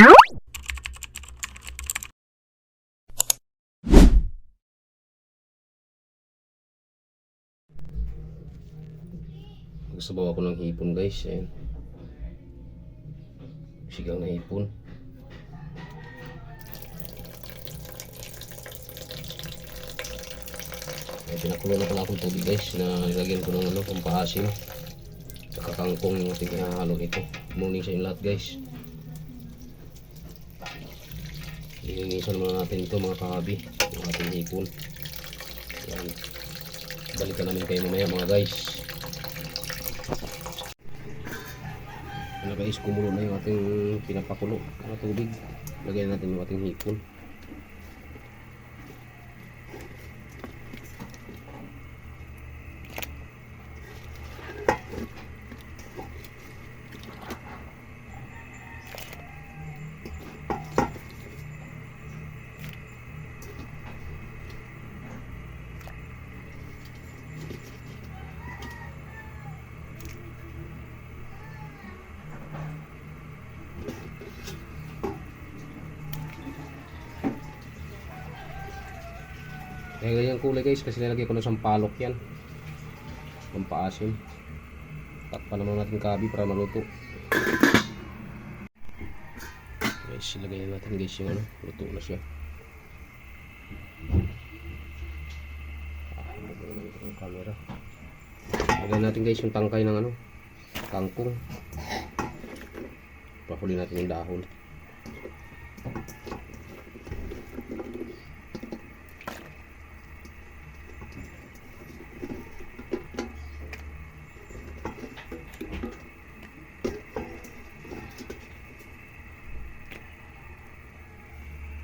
Magsabaw ako ng hipon guys. Ayan. Sigang na hipon. Pinakulo na pala akong tubig guys na nilagyan ko ng pampaasim. Saka kangkong yung ating hinahalo ito. Morning sa inyo lahat guys. Lilinisan muna natin ito mga kahabi, yung ating hipon. Ayan. Balikan namin kayo mamaya mga guys. Ano guys, kumulo na yung ating pinapakulo na tubig. Lagyan natin yung ating hipon. Kaya ganyan kulay guys kasi nilagay ko na sampalok yan. Pampaasim. Takpan naman natin kabi para maluto. Guys, ilagay natin guys yung luto na siya. Ang camera. Ilagay natin guys yung tangkay ng kangkong. Pahuli natin yung dahon.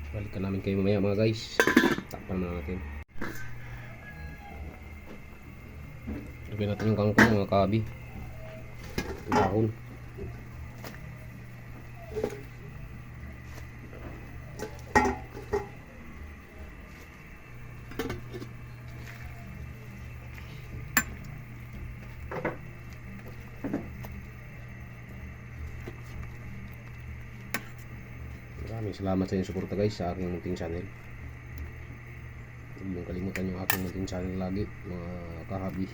Balikan namin kayo mamaya mga guys. Takpan na natin. Lagyan natin yung kangkong mga kabi. Dahon. Maraming salamat sa inyong suporta guys sa aking munting channel. Huwag niyong kalimutan yung aking munting channel lagi mga kahabi.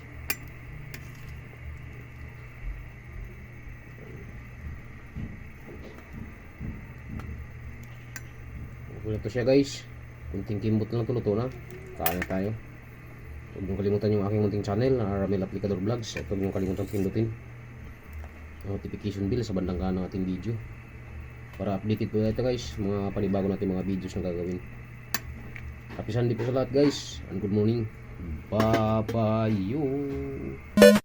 Okay na to siya guys. Kunting kimbot lang to, luto na. Kain na tayo. Huwag niyong kalimutan yung aking munting channel na Ramil Aplicador Vlogs. At huwag niyong kalimutan pindutin ang notification bell sa bandang kanan ng ating video para updated po tayo guys mga panibago natin mga videos na gagawin. Happy Sunday po sa lahat guys and good morning. Bye bye.